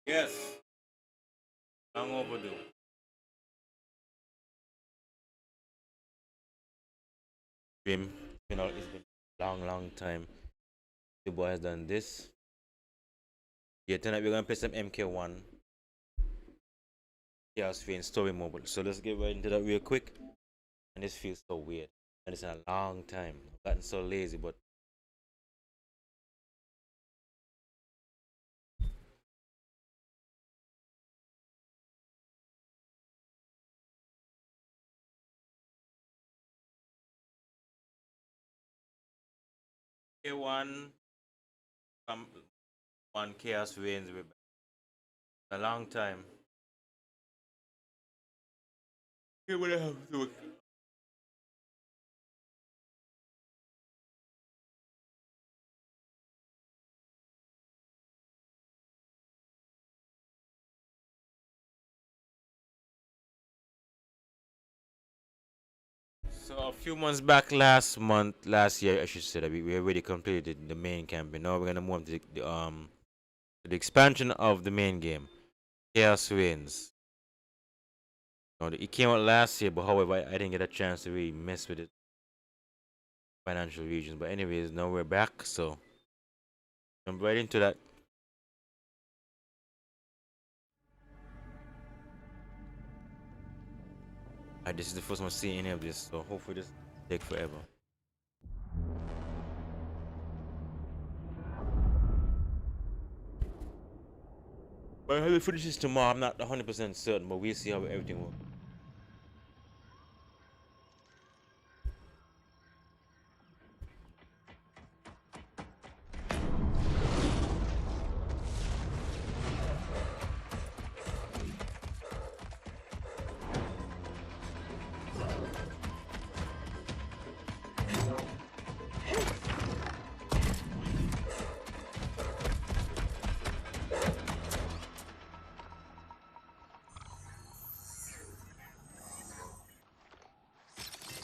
Yes, long overdue. Dream, it's been a long, long time. The boy has done this. Yeah, tonight we're gonna play some MK1 Khaos Reigns story mode. So let's get right into that real quick. And this feels so weird. And it's been a long time. I've gotten so lazy, but K1 one Khaos Reigns. We're back. A long time. Okay, what I have to do. So a few months back, last year, I should say that we already completed the main campaign. Now we're gonna move on to the expansion of the main game, Chaos Reigns. It came out last year, but however, I didn't get a chance to really mess with it financial regions. But anyways, now we're back, so jump right into that. This is the first one seeing any of this, so hopefully this take forever. But I have to finish this tomorrow. I'm not 100% certain, but we'll see how everything works.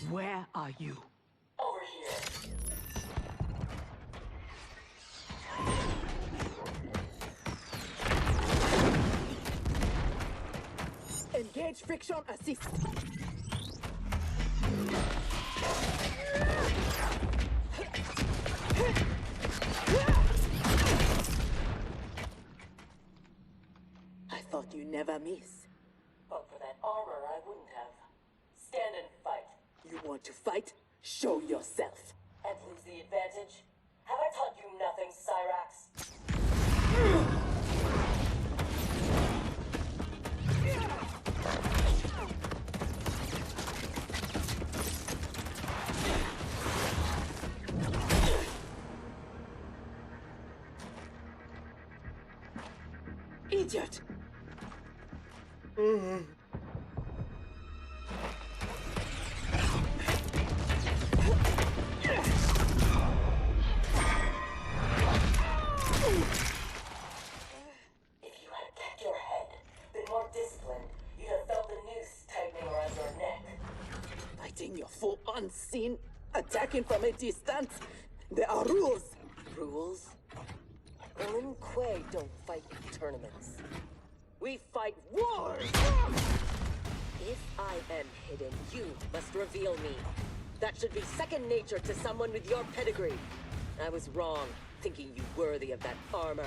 Where are you? Over here. Engage friction assist. I thought you never miss. But for that armor, I wouldn't have. Stand and fight. You want to fight? Show yourself. And lose the advantage? Have I taught you nothing, Cyrax? Idiot! If you had kept your head, been more disciplined, you'd have felt the noose tightening around your neck. Fighting your foe unseen, attacking from a distance. There are rules. Rules? Lin Kuei don't fight tournaments. We fight wars! If I am hidden, you must reveal me. That should be second nature to someone with your pedigree. I was wrong, thinking you worthy of that armor.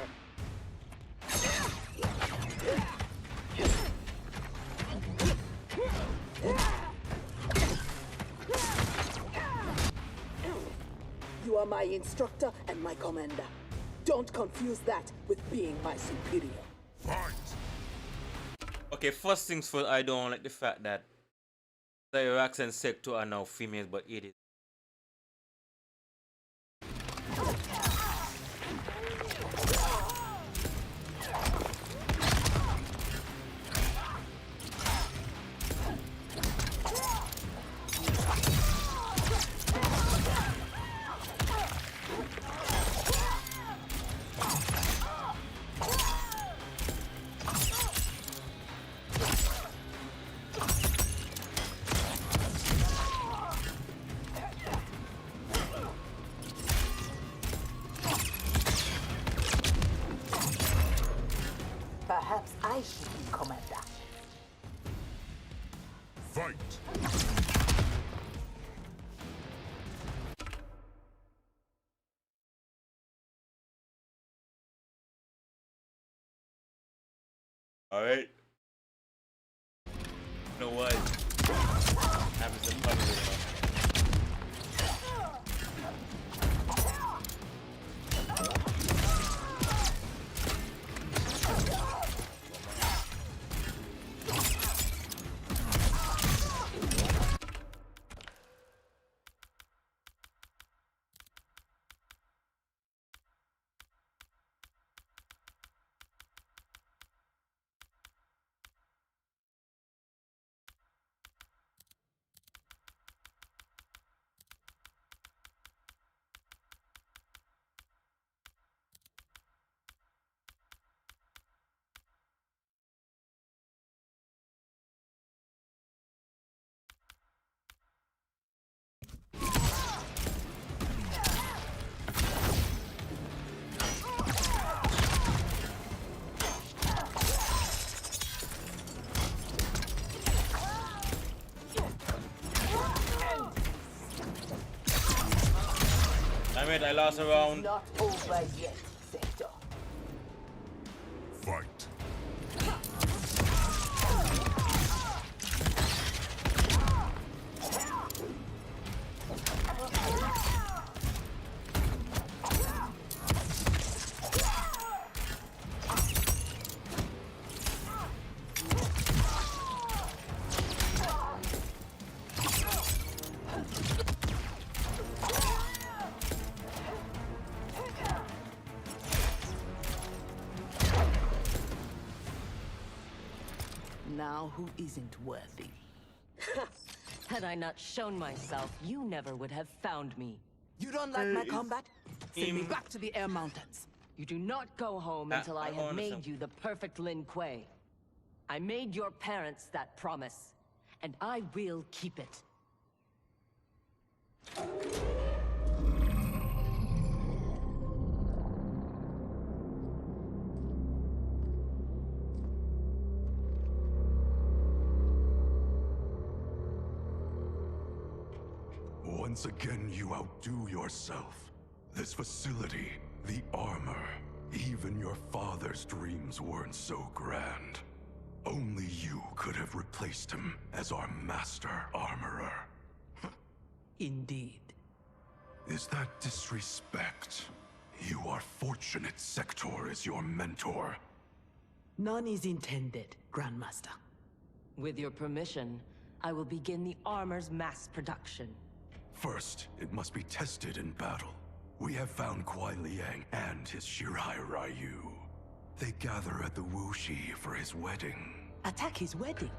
You are my instructor and my commander. Don't confuse that with being my superior. Okay, first things first, I don't like the fact that Cyrax and Sector are now females, but it is. Fight! All right. You know what? Having some fun with it. I lost a round. Not over yet, Sector. Fight! Now who isn't worthy? Had I not shown myself, you never would have found me. You don't like my combat? Send me back to the Air Mountains. You do not go home until I have made you the perfect Lin Kuei. I made your parents that promise, and I will keep it. Once again, you outdo yourself. This facility, the armor, even your father's dreams weren't so grand. Only you could have replaced him as our master armorer. Indeed. Is that disrespect? You are fortunate Sector is your mentor. None is intended, Grandmaster. With your permission, I will begin the armor's mass production. First, it must be tested in battle. We have found Kuai Liang and his Shirai Ryu. They gather at the Wuxi for his wedding. Attack his wedding?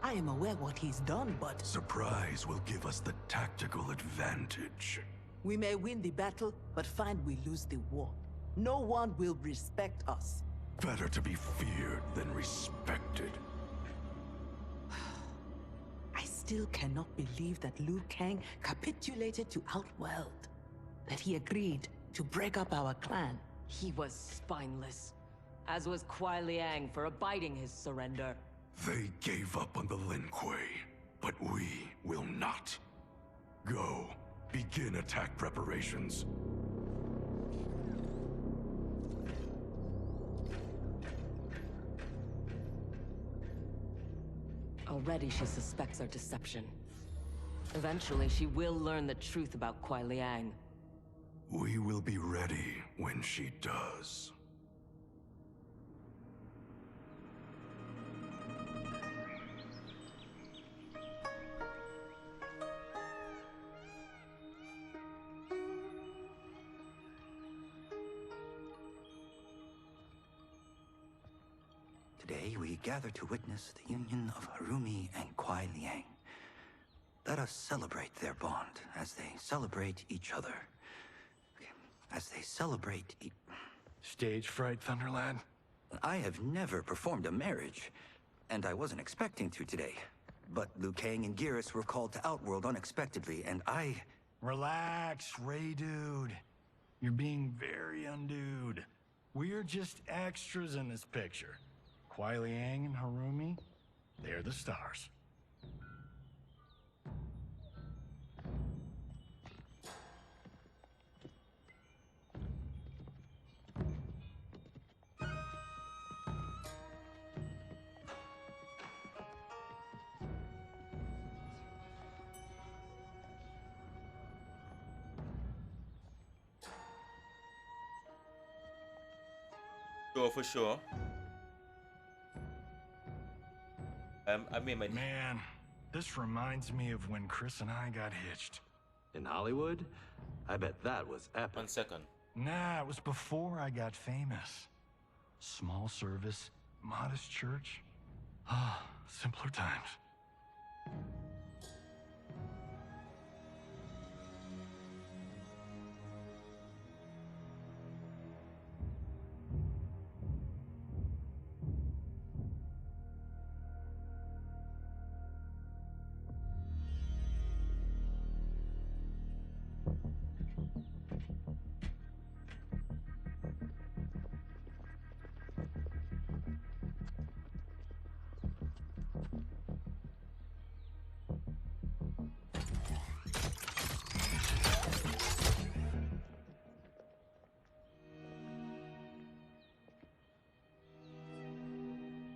I am aware what he's done, but... Surprise will give us the tactical advantage. We may win the battle, but find we lose the war. No one will respect us. Better to be feared than respected. I still cannot believe that Liu Kang capitulated to Outworld. That he agreed to break up our clan. He was spineless, as was Kuai Liang for abiding his surrender. They gave up on the Lin Kuei, but we will not. Go, begin attack preparations. Already she suspects our deception. Eventually she will learn the truth about Kuai Liang. We will be ready when she does. Today we gather to witness the union of Harumi and Kuai Liang. Let us celebrate their bond as they celebrate each other. As they celebrate Stage fright, Thunderlad? I have never performed a marriage, and I wasn't expecting to today. But Liu Kang and Geras were called to Outworld unexpectedly, and I... Relax, Ray Dude. You're being very undude. We're just extras in this picture. Kuai Liang and Harumi, they're the stars. Sure, for sure. I mean, my Man, this reminds me of when Chris and I got hitched. In Hollywood? I bet that was epic. 1 second. Nah, it was before I got famous. Small service, modest church. Ah, simpler times.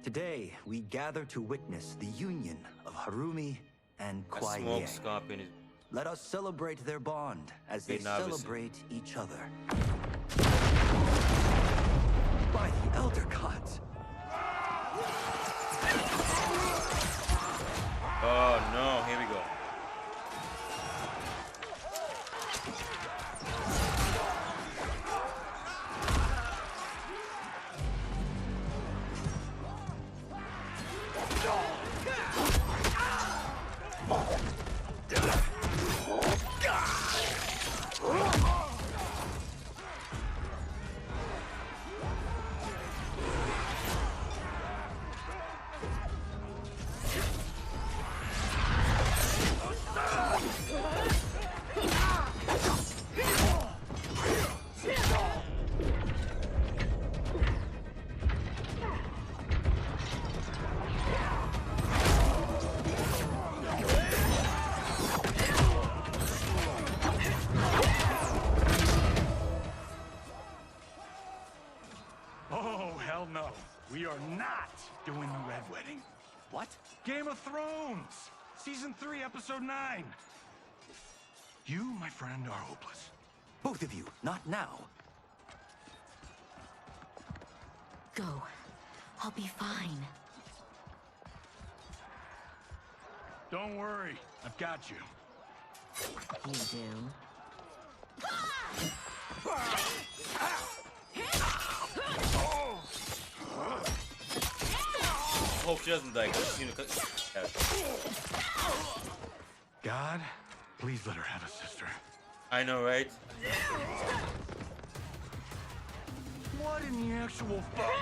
Today, we gather to witness the union of Harumi and A Kuai smoke Liang. scorpion is Let us celebrate their bond as they Wait, obviously. celebrate each other. By the Elder Gods! Oh no, here we go. Oh, hell no. We are not doing the Red Wedding. What? Game of Thrones! Season 3, Episode 9. You, my friend, are hopeless. Both of you, not now. Go. I'll be fine. Don't worry, I've got you. You do. Hope she doesn't die. 'Cause she seemed to God, please let her have a sister. I know, right? What in the actual fuck?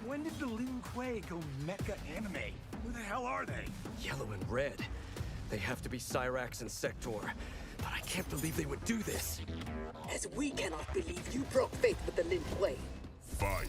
When did the Lin Kuei go mecha anime? Who the hell are they? Yellow and red. They have to be Cyrax and Sector. But I can't believe they would do this. As we cannot believe you broke faith with the Lin Kuei. Fight.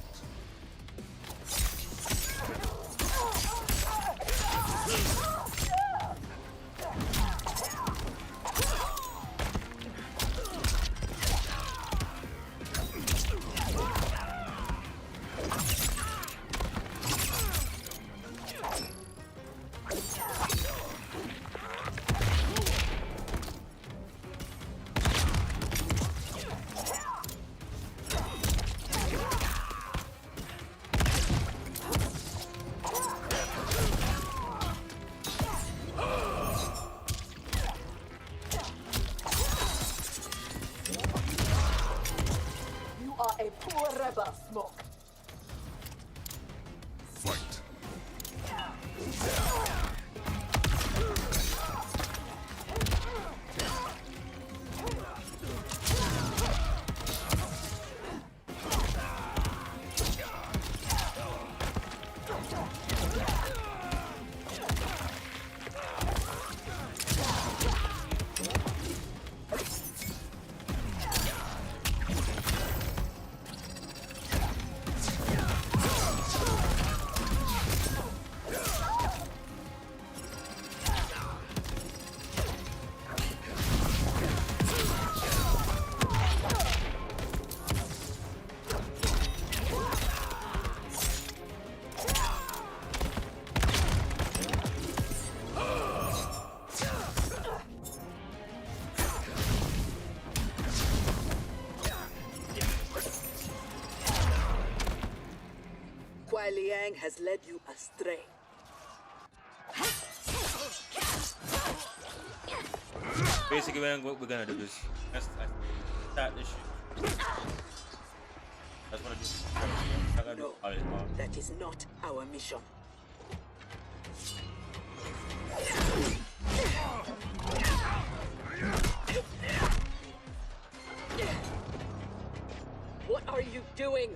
Kang has led you astray. Basically, what we're gonna do is let's start this shit. That's what I do. I gotta do No, all this part. that is not our mission. What are you doing?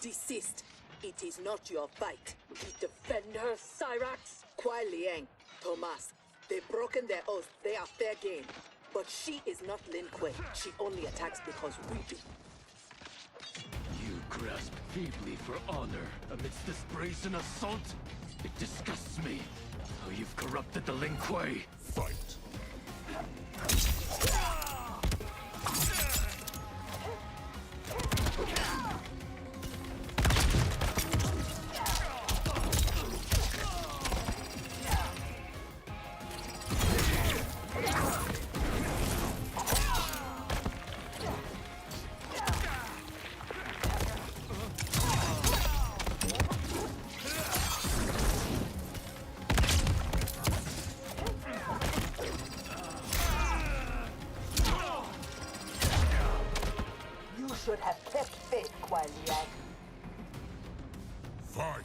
Desist. It is not your fight. Defend her, Cyrax. Kuai Liang, Thomas. They've broken their oath. They are fair game. But she is not Lin Kuei. She only attacks because we do. You grasp feebly for honor amidst this brazen assault? It disgusts me how you've corrupted the Lin Kuei. Fight. You should have kept faith, Kuai Liang. Fight.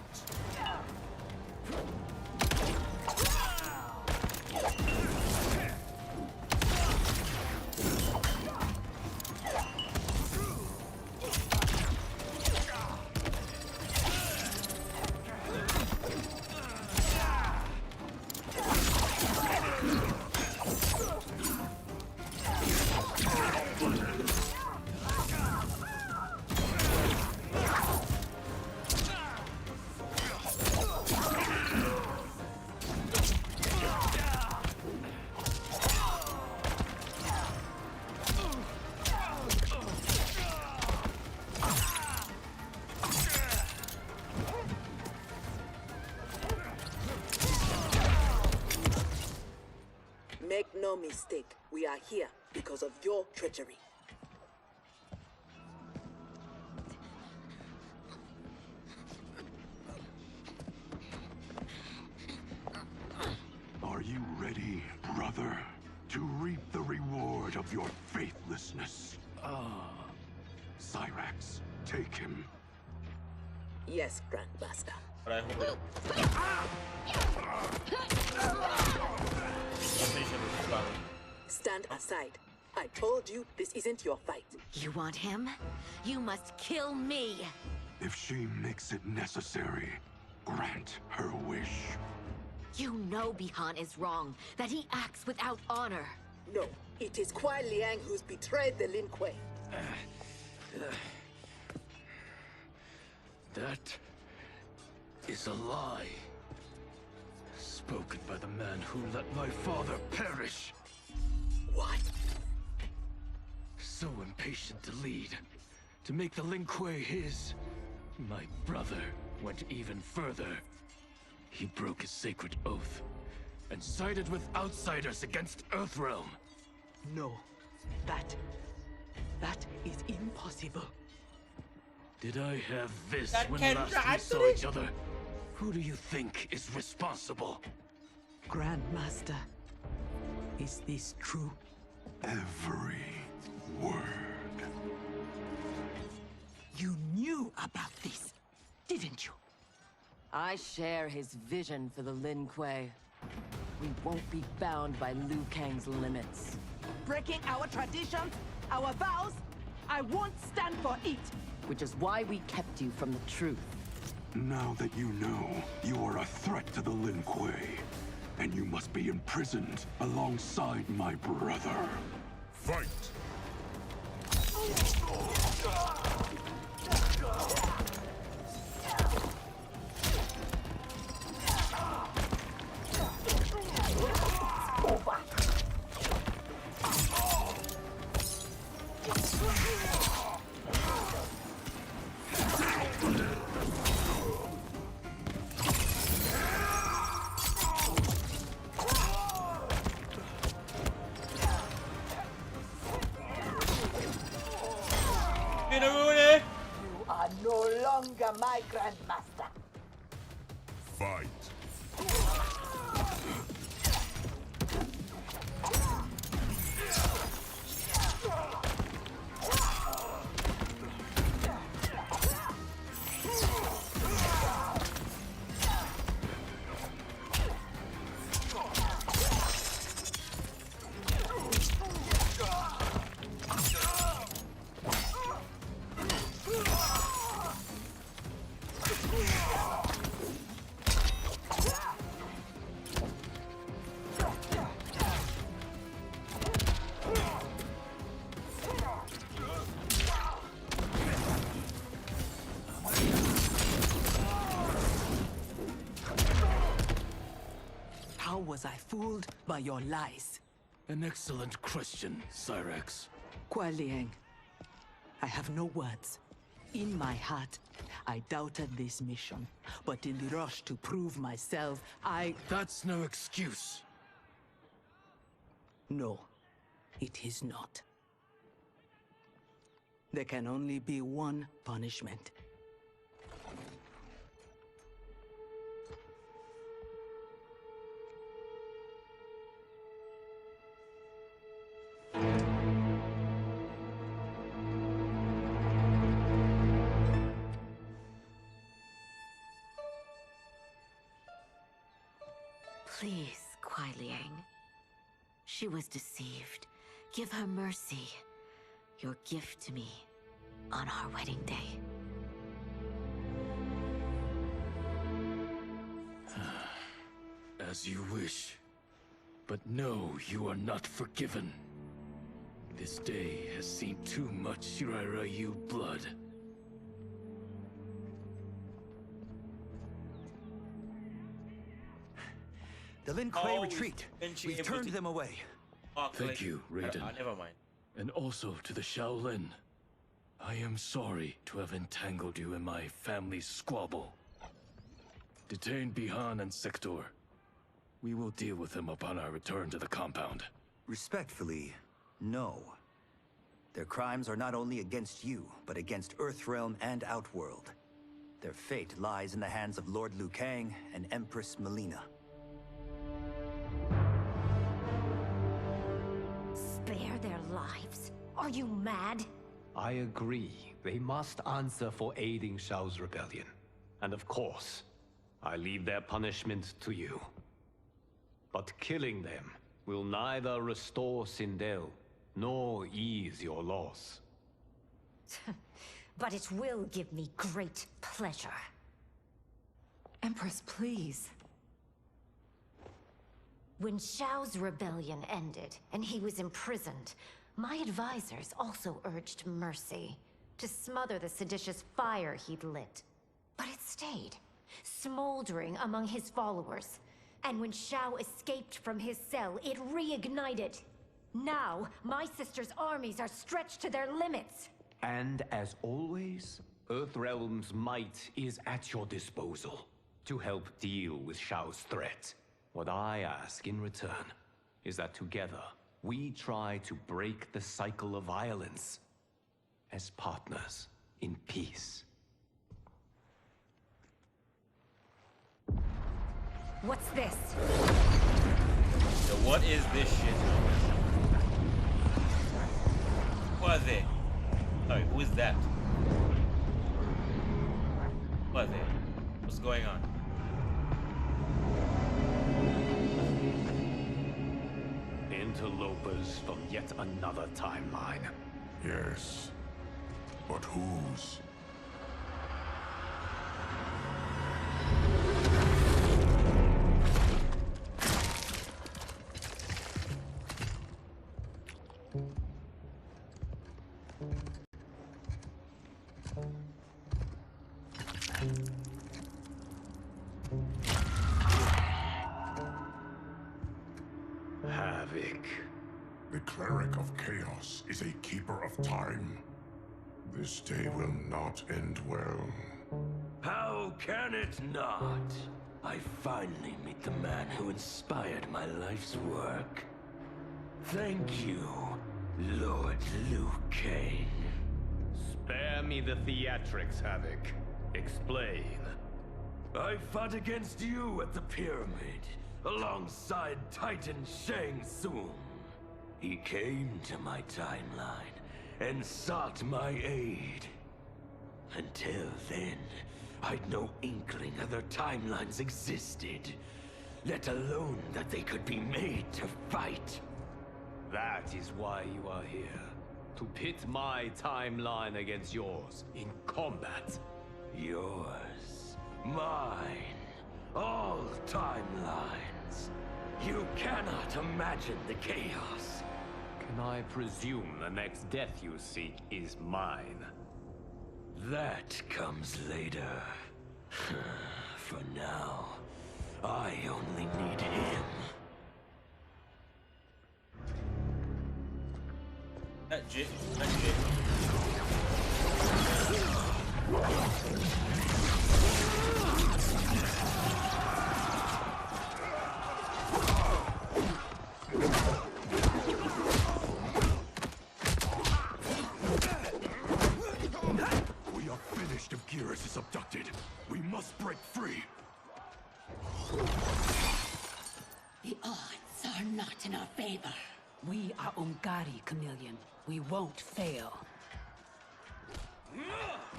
Make no mistake, we are here because of your treachery. Are you ready, brother, to reap the reward of your faithlessness? Cyrax, take him. Yes, Grandmaster. But I hope Stand aside. I told you this isn't your fight. You want him? You must kill me. If she makes it necessary, grant her wish. You know Bihan is wrong, that he acts without honor. No, it is Kuai Liang who's betrayed the Lin Kuei. That is a lie. Spoken by the man who let my father perish. What? So impatient to lead, to make the Lin Kuei his. My brother went even further. He broke his sacred oath and sided with outsiders against Earthrealm. No, that is impossible. Did I have this That when can last we drive saw me. each other? Who do you think is responsible? Grandmaster, is this true? Every word. You knew about this, didn't you? I share his vision for the Lin Kuei. We won't be bound by Liu Kang's limits. Breaking our traditions, our vows, I won't stand for it. Which is why we kept you from the truth. Now that you know, you are a threat to the Lin Kuei, and you must be imprisoned alongside my brother. Fight! Omega, my Grandmaster. Fight. How was I fooled by your lies? An excellent question, Cyrax. Kuai Liang, I have no words. In my heart, I doubted this mission, but in the rush to prove myself, That's no excuse. No, it is not. There can only be one punishment. Please, Kuai Liang. She was deceived. Give her mercy. Your gift to me on our wedding day. As you wish. But no, you are not forgiven. This day has seen too much Shirairayu blood. The Lin Kuei Oh, retreat. when she We've able turned to- them away. Thank you, Raiden. Never mind. And also to the Shaolin. I am sorry to have entangled you in my family's squabble. Detain Bihan and Sector. We will deal with them upon our return to the compound. Respectfully, no. Their crimes are not only against you, but against Earthrealm and Outworld. Their fate lies in the hands of Lord Liu Kang and Empress Melina. Spare their lives? Are you mad? I agree. They must answer for aiding Shao's rebellion. And of course, I leave their punishment to you. But killing them will neither restore Sindel, nor ease your loss. But it will give me great pleasure. Empress, please. When Shao's rebellion ended and he was imprisoned, my advisors also urged mercy to smother the seditious fire he'd lit. But it stayed, smoldering among his followers. And when Shao escaped from his cell, it reignited. Now, my sister's armies are stretched to their limits. And as always, Earthrealm's might is at your disposal to help deal with Shao's threat. What I ask in return is that together, we try to break the cycle of violence as partners in peace. What's this? So what is this shit? Who are they? Sorry, who is that? Who are they? What's going on? Interlopers from yet another timeline. Yes. But whose? Havoc. The Cleric of Chaos is a keeper of time. This day will not end well. How can it not? I finally meet the man who inspired my life's work. Thank you, Lord Liu Kang. Spare me the theatrics, Havoc. Explain. I fought against you at the pyramid, alongside Titan Shang Tsung. He came to my timeline and sought my aid. Until then, I'd no inkling other timelines existed, let alone that they could be made to fight. That is why you are here. To pit my timeline against yours in combat. Yours, mine, all timelines. You cannot imagine the chaos. Can I presume the next death you seek is mine? That comes later. For now, I only need him. That Jit. That Jit. We are finished if Geras is abducted. We must break free. The odds are not in our favor. We are Ungari, Chameleon. We won't fail.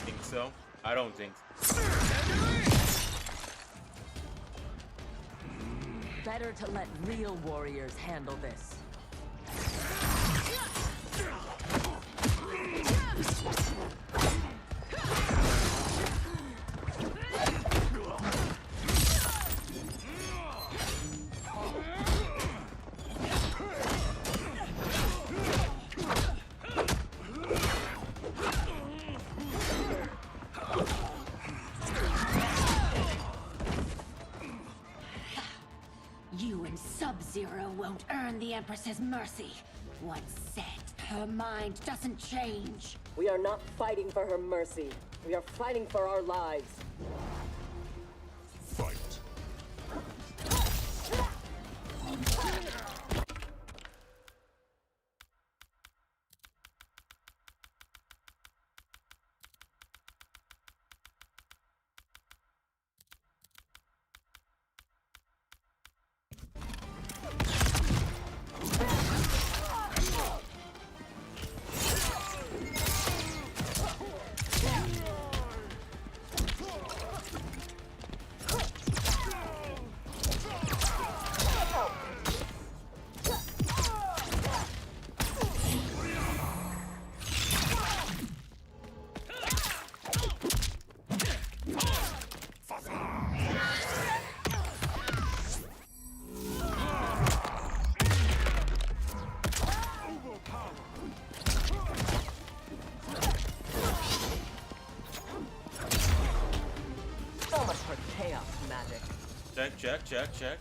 Think so? I don't think. Better to let real warriors handle this. You and Sub-Zero won't earn the Empress's mercy. Once set, her mind doesn't change. We are not fighting for her mercy. We are fighting for our lives. Fight. So much for chaos magic. Check.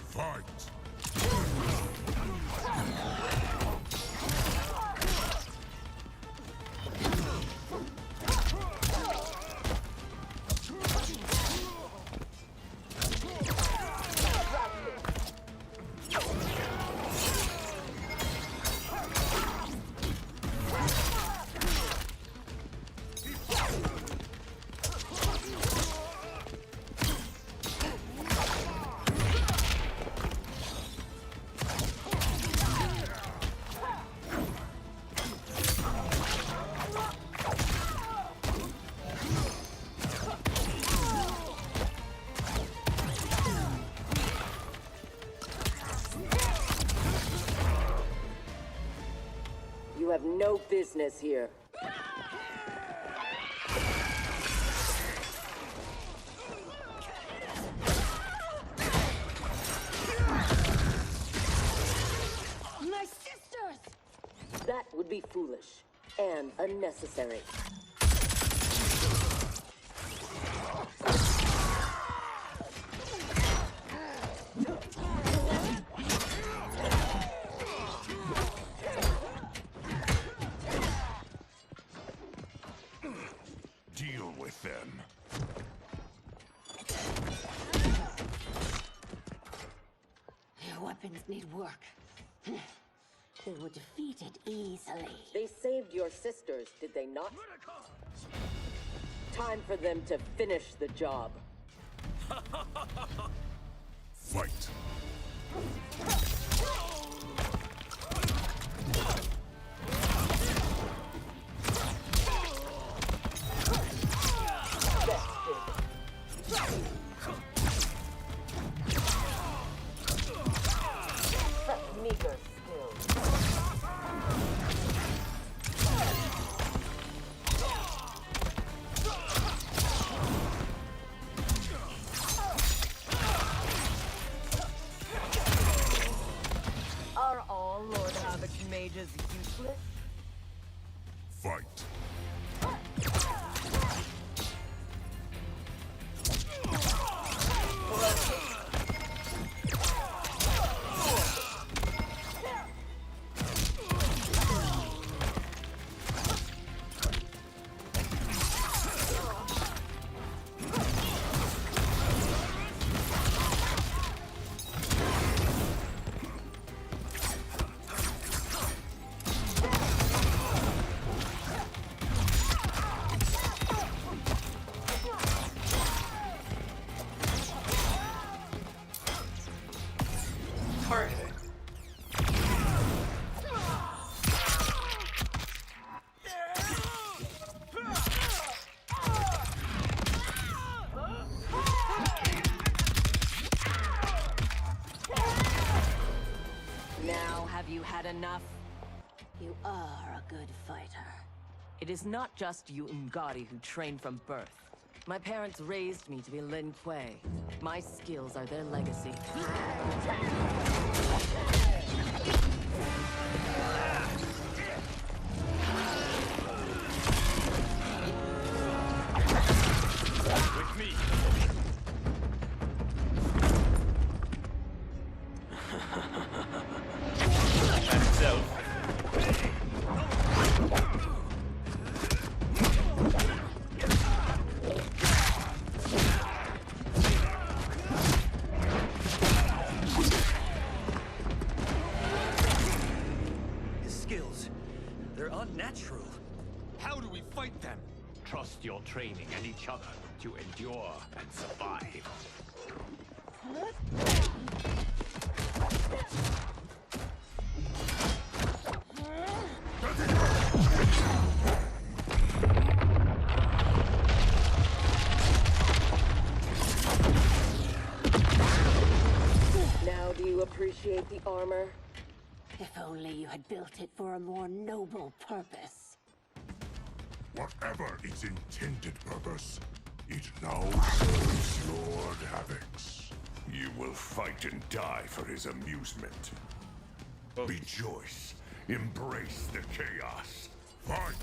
Fight. You have no business here. My sisters! That would be foolish and unnecessary. Deal with them. Your weapons need work. They were defeated easily. They saved your sisters, did they not? Time for them to finish the job. Fight. Meager skills. Are all Lord Havoc mages useless? Fight. Now, have you had enough? You are a good fighter. It is not just you Ungari who train from birth. My parents raised me to be Lin Kuei. My skills are their legacy. With me. His skills, they're unnatural. How do we fight them? Trust your training and each other to endure and survive. Now do you appreciate the armor? If only you had built it for a more noble purpose. Whatever its intended purpose, it now serves Lord Havoc's. You will fight and die for his amusement. Rejoice. Embrace the chaos. Fight!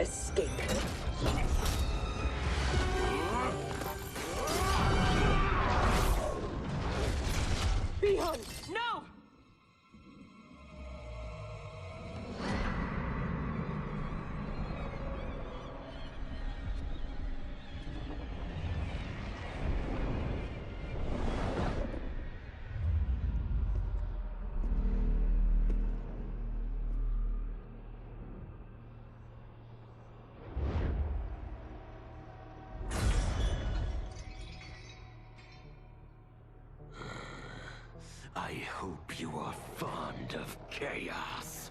escape. Behind! No! I hope you are fond of chaos.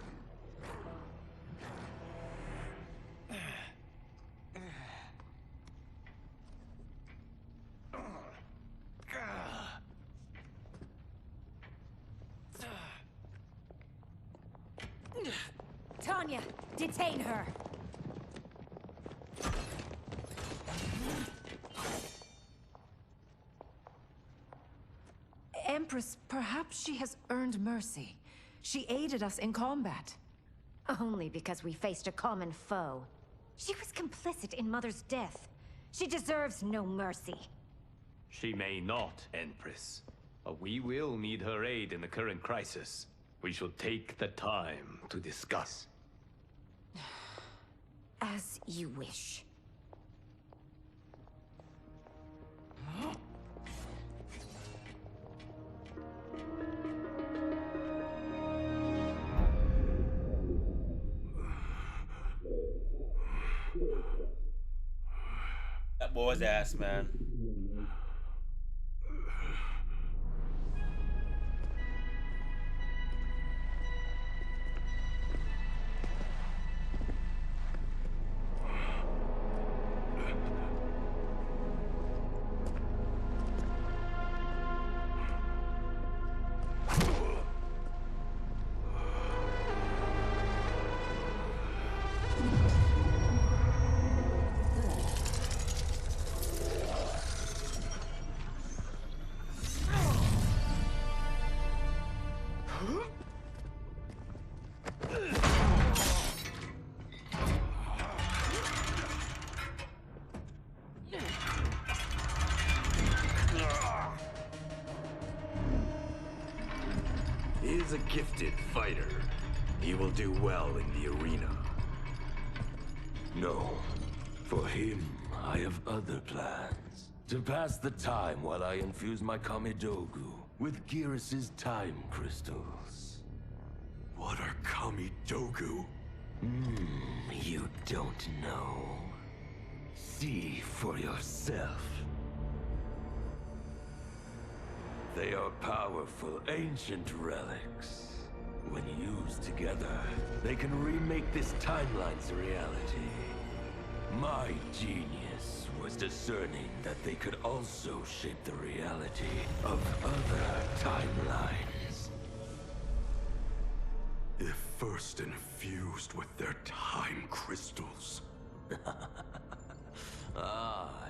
Tanya, detain her. Empress, perhaps she has earned mercy. She aided us in combat. Only because we faced a common foe. She was complicit in Mother's death. She deserves no mercy. She may not, Empress. But we will need her aid in the current crisis. We should take the time to discuss. As you wish. That boy's ass, man. He is a gifted fighter. He will do well in the arena. No. For him, I have other plans. To pass the time while I infuse my Kamidogu with Gearus's time crystals. What are Kamidogu? You don't know. See for yourself. They are powerful, ancient relics. When used together, they can remake this timeline's reality. My genius was discerning that they could also shape the reality of other timelines. If first infused with their time crystals.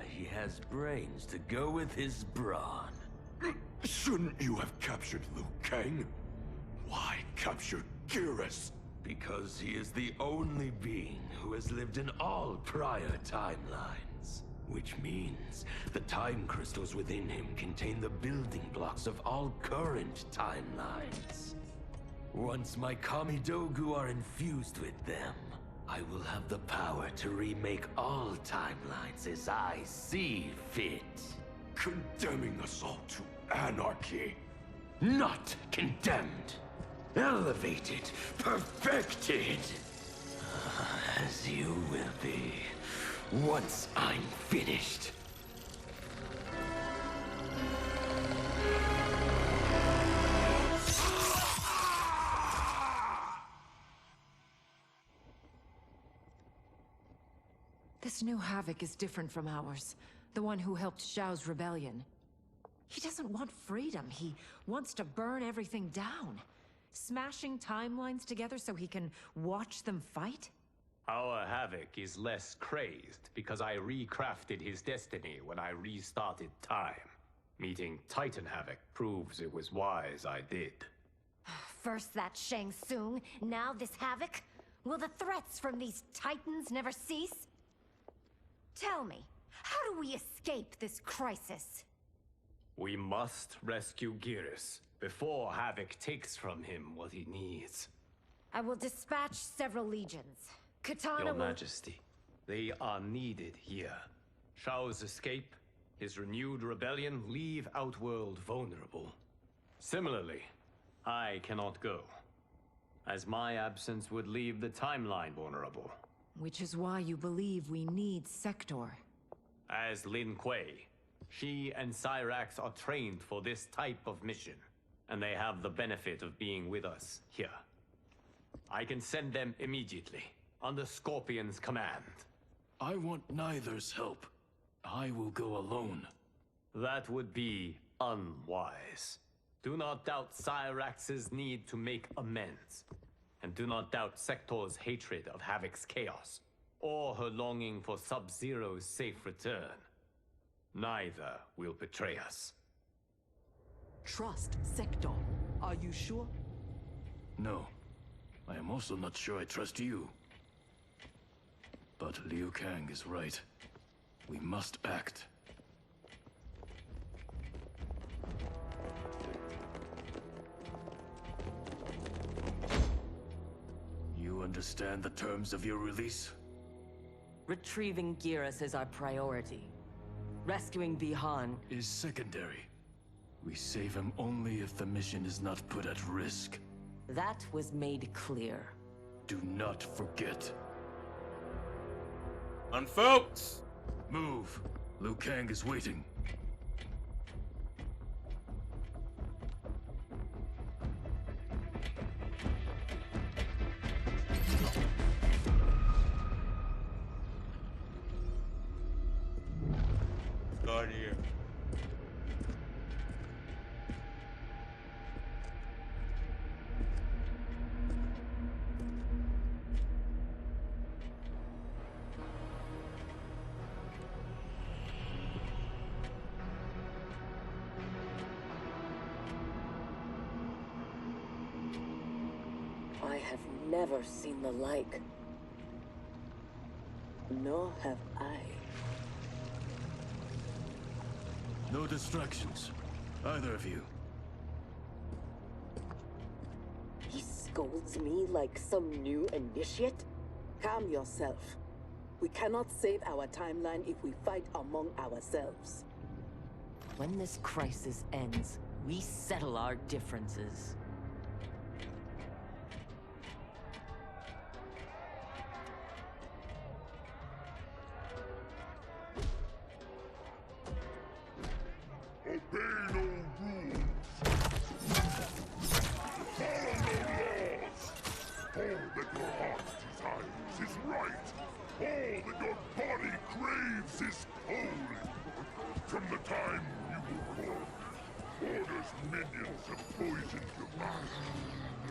He has brains to go with his brawn. Shouldn't you have captured Liu Kang? Why capture Gearus? Because he is the only being who has lived in all prior timelines. Which means the time crystals within him contain the building blocks of all current timelines. Once my Kamidogu are infused with them, I will have the power to remake all timelines as I see fit. Condemning us all to anarchy. Not condemned. Elevated. Perfected. As you will be. Once I'm finished. This new Havoc is different from ours. The one who helped Xiao's rebellion. He doesn't want freedom. He wants to burn everything down. Smashing timelines together so he can watch them fight? Our Havoc is less crazed because I recrafted his destiny when I restarted time. Meeting Titan Havoc proves it was wise I did. First that Shang Tsung, now this Havoc? Will the threats from these titans never cease? Tell me, how do we escape this crisis? We must rescue Geras before Havoc takes from him what he needs. I will dispatch several legions. Katana Your will... Majesty, they are needed here. Shao's escape, his renewed rebellion leave Outworld vulnerable. Similarly, I cannot go, as my absence would leave the timeline vulnerable. Which is why you believe we need Sector. As Lin Kuei, she and Cyrax are trained for this type of mission, and they have the benefit of being with us here. I can send them immediately, under Scorpion's command. I want neither's help. I will go alone. That would be unwise. Do not doubt Cyrax's need to make amends. And do not doubt Sector's hatred of Havoc's chaos, or her longing for Sub-Zero's safe return. Neither will betray us. Trust Sector. Are you sure? No. I am also not sure I trust you. But Liu Kang is right. We must act. You understand the terms of your release? Retrieving Geras is our priority. Rescuing Bihan Is secondary. We save him only if the mission is not put at risk. that was made clear. Do not forget. And folks! Move! Liu Kang is waiting. Start here. I have never seen the like. Nor have I. No distractions. Either of you. He scolds me like some new initiate? Calm yourself. We cannot save our timeline if we fight among ourselves. When this crisis ends, we settle our differences. Obey no rules. Follow no laws. All that your heart desires is right. All that your body craves is holy. From the time you were born, Order's minions have poisoned your mind.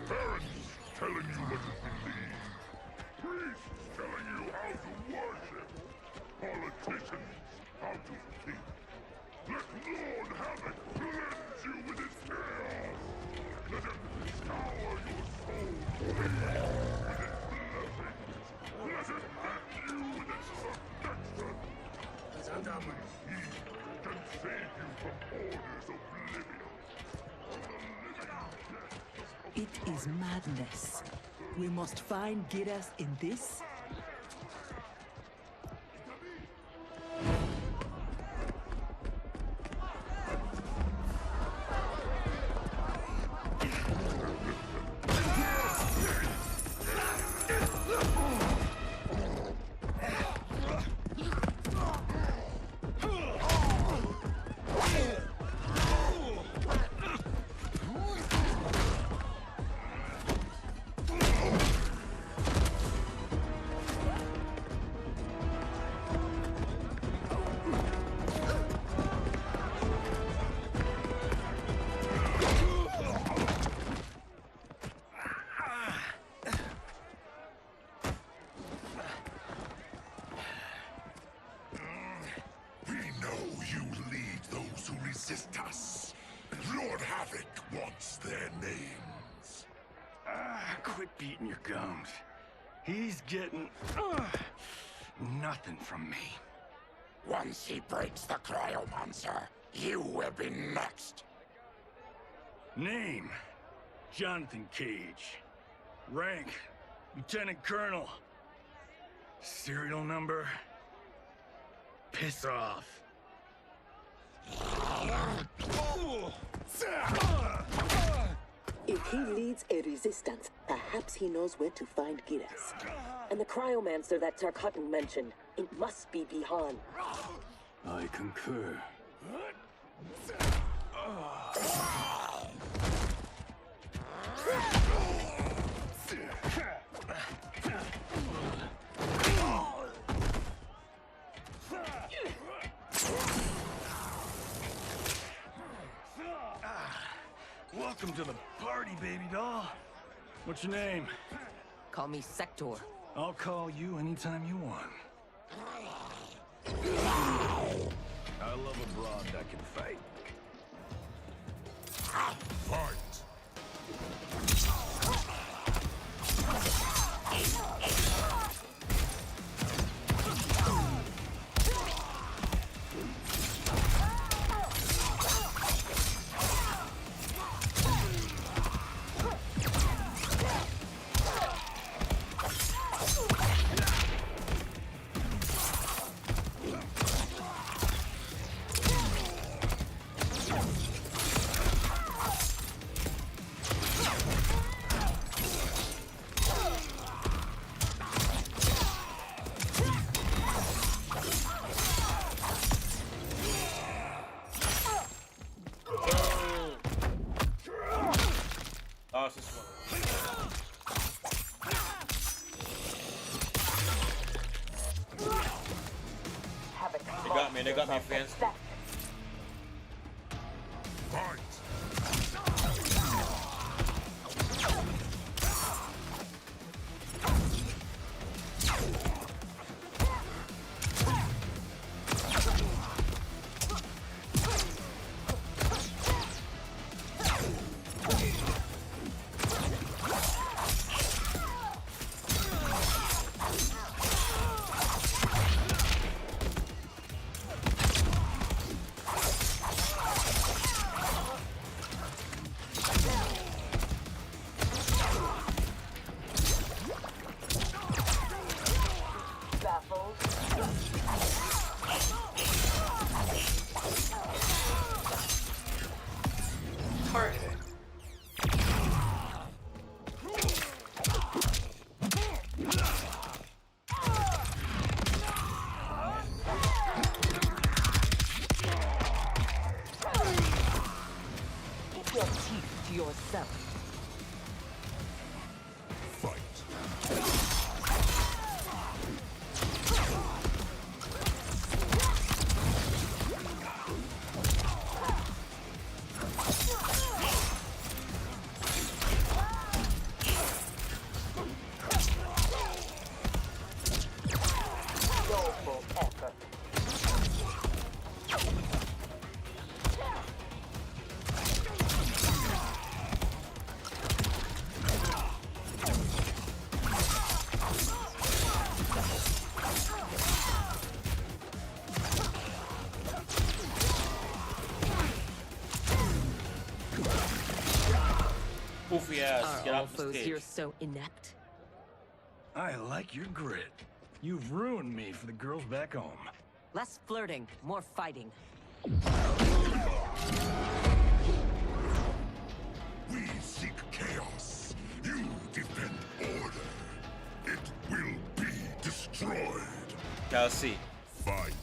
Parents telling you what to believe. Priests telling you how to worship. Politicians how to think. Let Lord Havoc cleanse you with his chaos! Let him scour your soul with his blessings! Let him hand you with his protection! Only he can save you from Order's oblivion! From the living death! It is madness. We must find Geras in this. We know you lead those who resist us. Lord Havoc wants their names. Quit beating your gums. He's getting nothing from me. Once he breaks the cryo monster, you will be next. Name: Jonathan Cage. Rank: Lieutenant Colonel. Serial number: piss off. If he leads a resistance, perhaps he knows where to find Giras. And the cryomancer that Tarkatan mentioned, it must be Bihan. I concur. Welcome to the party, baby doll. What's your name? Call me Sector. I'll call you anytime you want. I love a broad that can fight. Fight! Oh, it's this one. They got me, friends. Fight! Keep your teeth to yourself. Poofy ass, get Are all off the foes stage. here so inept? I like your grit. You've ruined me for the girls back home. Less flirting, more fighting. We seek chaos. You defend order. It will be destroyed. Kelsey. Fight.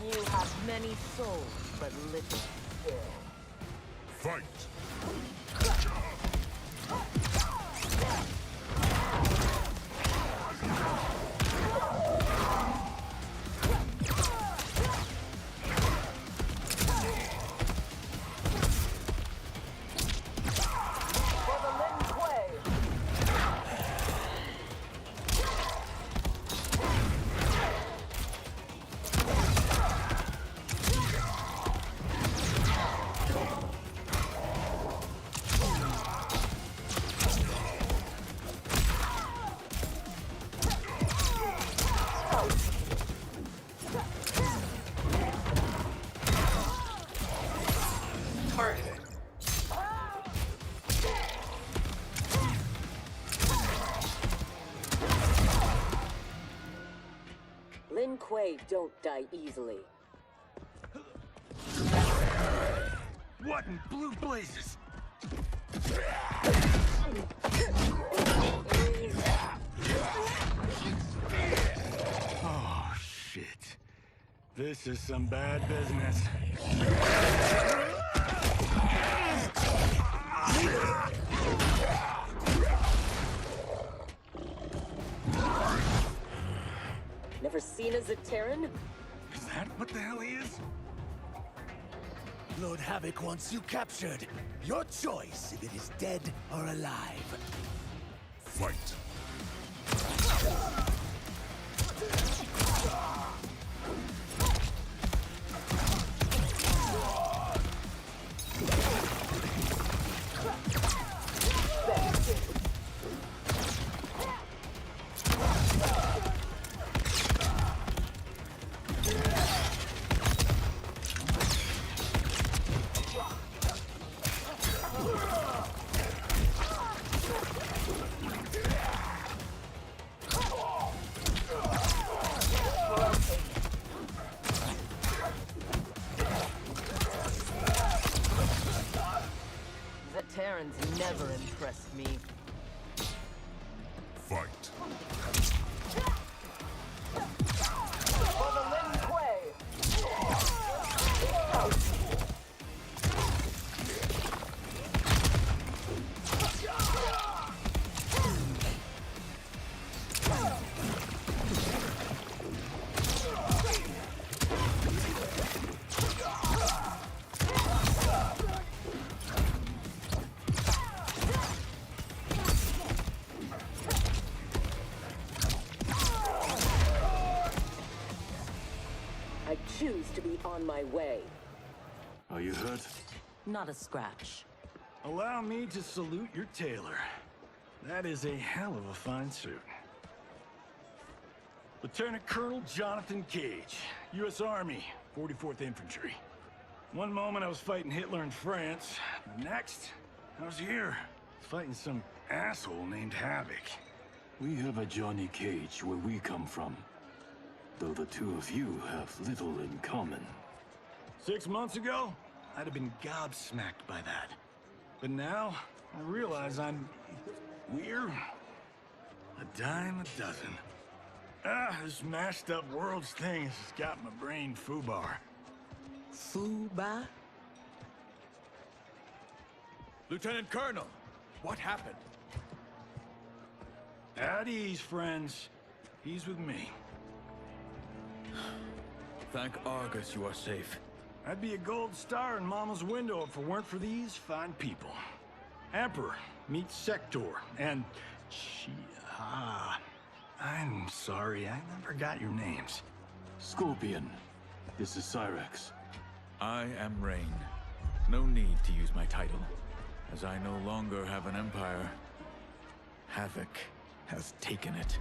You have many souls, but little skill. Fight! Lin Kuei don't die easily. What in blue blazes? Oh, shit. This is some bad business. Never seen a Zaterran? Is that what the hell he is? Lord Havoc wants you captured. Your choice if it is dead or alive. Fight! Zaterrans never impressed me. Fight! For the Lin Kuei! I choose to be on my way. Are you hurt? Not a scratch. Allow me to salute your tailor. That is a hell of a fine suit. Lieutenant Colonel Jonathan Cage, U.S. Army, 44th Infantry. One moment I was fighting Hitler in France. The next, I was here, fighting some asshole named Havoc. We have a Johnny Cage where we come from. Though the two of you have little in common. 6 months ago, I'd have been gobsmacked by that. But now, I realize I'm weird. A dime a dozen. This mashed up world's things has got my brain foobar. Fuba? Lieutenant Colonel, what happened? At ease, friends. He's with me. Thank Argus you are safe. I'd be a gold star in Mama's window if it weren't for these fine people. Emperor, meet Sector, and I'm sorry, I never got your names. Scorpion, this is Cyrex. I am Rain. No need to use my title, as I no longer have an empire. Havoc has taken it.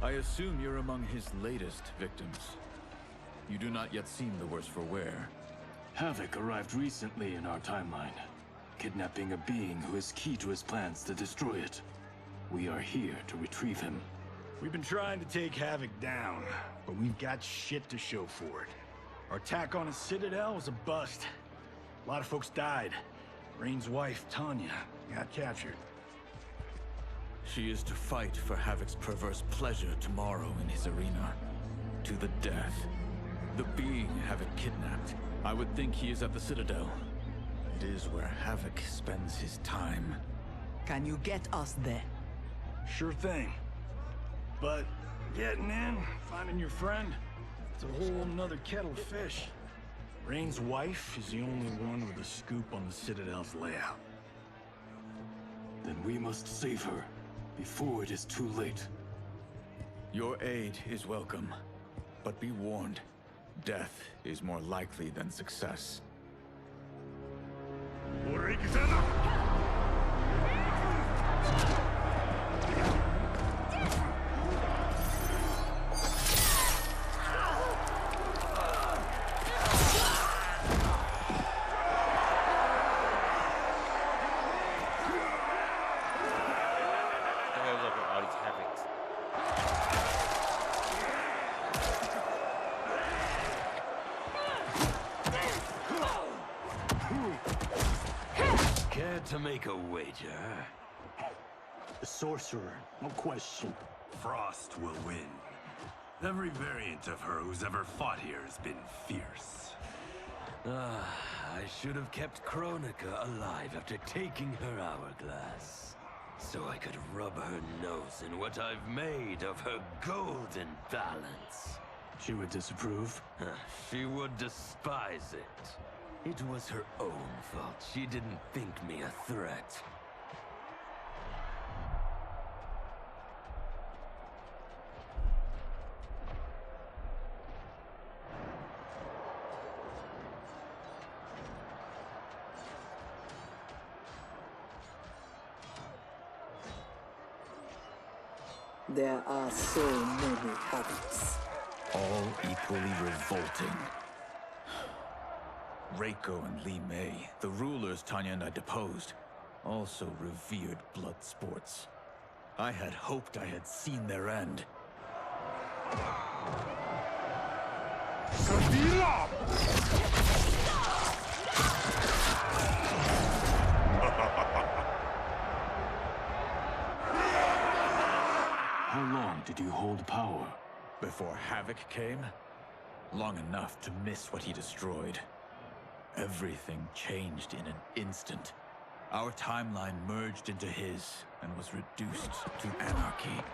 I assume you're among his latest victims. You do not yet seem the worse for wear. Havoc arrived recently in our timeline, kidnapping a being who is key to his plans to destroy it. We are here to retrieve him. We've been trying to take Havoc down, but we've got shit to show for it. Our attack on his citadel was a bust. A lot of folks died. Rain's wife, Tanya, got captured. She is to fight for Havoc's perverse pleasure tomorrow in his arena. To the death. The being Havoc kidnapped. I would think he is at the Citadel. It is where Havoc spends his time. Can you get us there? Sure thing. But getting in, finding your friend, it's a whole nother kettle of fish. Rain's wife is the only one with a scoop on the Citadel's layout. Then we must save her before it is too late. Your aid is welcome, but be warned. Death is more likely than success. Care to make a wager? The sorcerer, no question. Frost will win. Every variant of her who's ever fought here has been fierce. I should have kept Kronika alive after taking her hourglass. So I could rub her nose in what I've made of her golden balance. She would disapprove? She would despise it. It was her own fault. She didn't think me a threat. There are so many Havocs. All equally revolting. Reiko and Li Mei, the rulers Tanya and I deposed, also revered blood sports. I had hoped I had seen their end. How long did you hold power? Before Havoc came? Long enough to miss what he destroyed. Everything changed in an instant. Our timeline merged into his and was reduced to anarchy.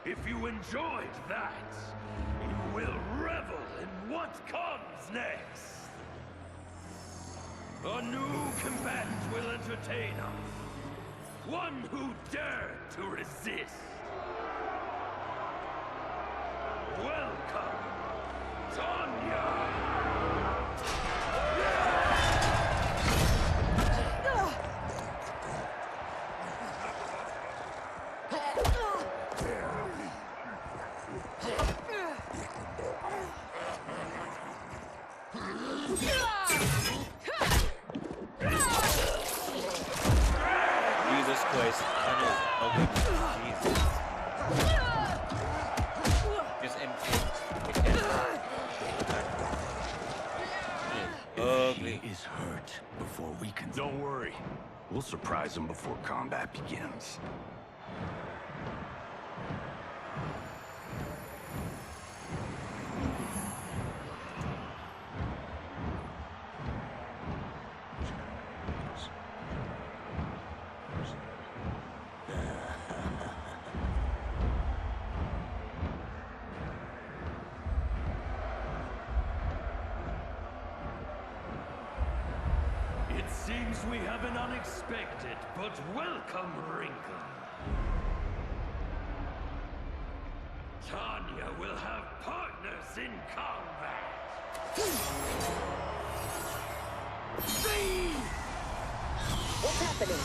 If you enjoyed that, you will revel in what comes next. A new combatant will entertain us. One who dared to resist. Welcome, Tanya! Jesus Christ. Okay. Jesus. Just ugly. He is hurt before we can... Don't worry. We'll surprise him before combat begins. It seems we have an unexpected but welcome wrinkle. Tanya will have partners in combat. What's happening?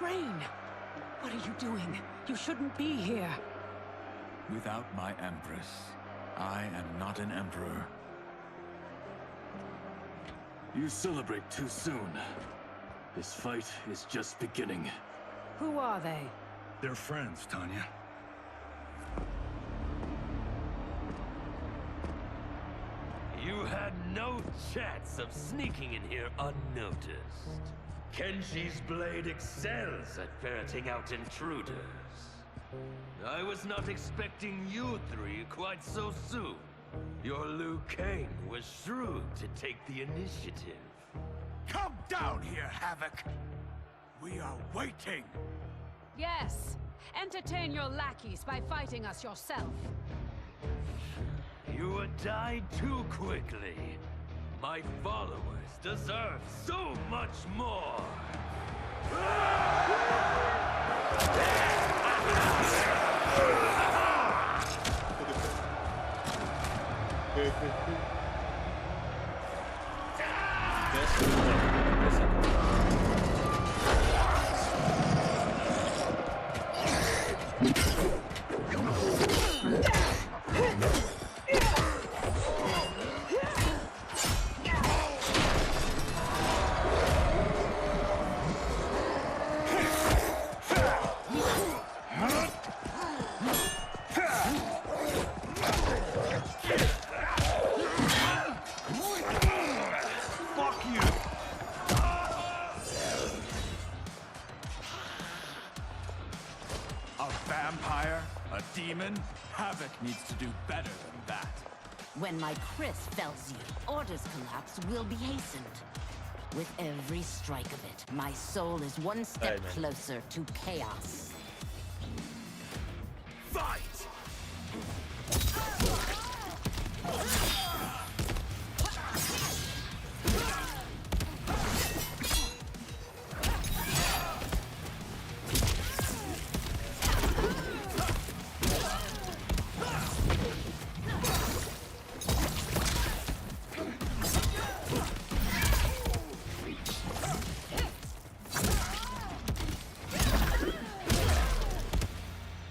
Rain! What are you doing? You shouldn't be here. Without my Empress, I am not an Emperor. You celebrate too soon. This fight is just beginning. Who are they? They're friends, Tanya. You had no chance of sneaking in here unnoticed. Kenshi's blade excels at ferreting out intruders. I was not expecting you three quite so soon. Your Liu Kang was shrewd to take the initiative. Come down here, Havoc! We are waiting! Yes! Entertain your lackeys by fighting us yourself. You would die too quickly. My followers deserve so much more! Havoc needs to do better than that. When my Chris fells you, Order's collapse will be hastened. With every strike of it, my soul is one step closer to chaos. Fight!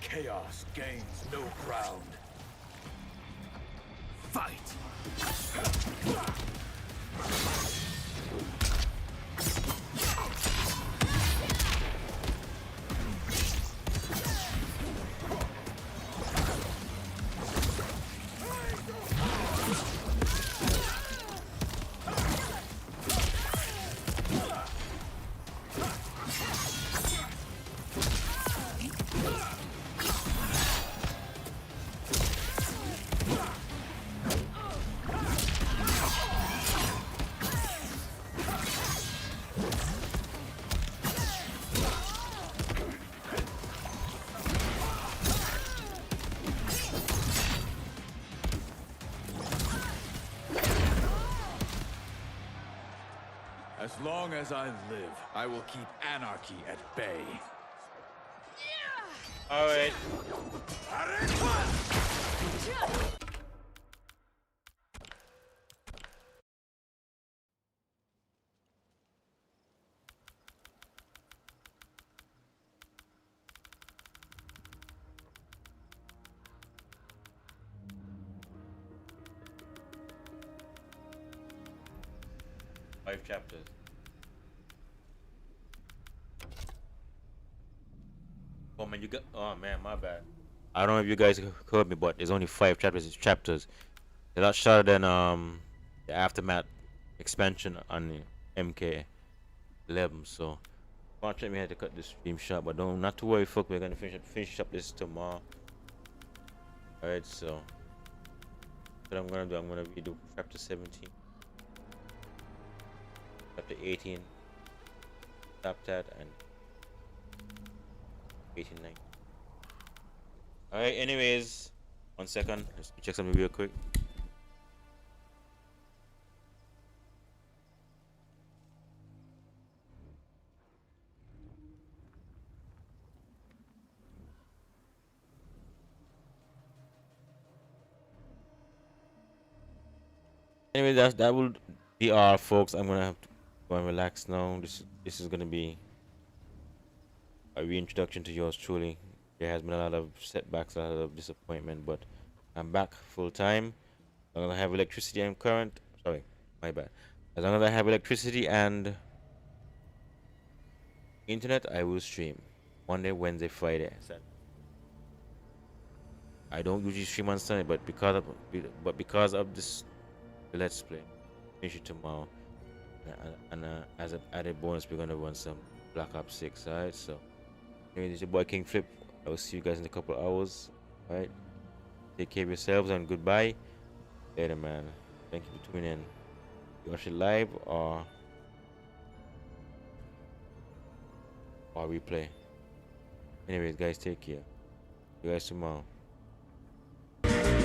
Chaos gains no ground. Fight! As long as I live, I will keep anarchy at bay. All right. Five chapters. Oh man, you got. Oh man, my bad. I don't know if you guys heard me, but there's only 5 chapters. They're a lot shorter than the aftermath expansion on the MK11. So, unfortunately, we had to cut the stream short. But don't not to worry, folk. We're gonna finish up this tomorrow. All right. So, what I'm gonna do, I'm gonna redo chapter 17, chapter 18, stop that, and 18, 19. Alright, anyways, 1 second. Let's check something real quick. Anyway, that will be all, folks. I'm gonna have to go and relax now. This is gonna be a reintroduction to yours truly. There has been a lot of setbacks, a lot of disappointment, but I'm back full time. As long as I have electricity and current. Sorry, my bad. As long as I have electricity and internet, I will stream Monday, Wednesday, Friday. I don't usually stream on Sunday, but because of this let's play, finish it tomorrow. And as an added bonus, we're gonna run some Black Ops 6. Alright, so anyway, this is your boy King Flip. I will see you guys in a couple hours. Alright, take care of yourselves and goodbye. Later, man. Thank you for tuning in. You watch it live or replay. Anyways, guys, take care. See you guys tomorrow.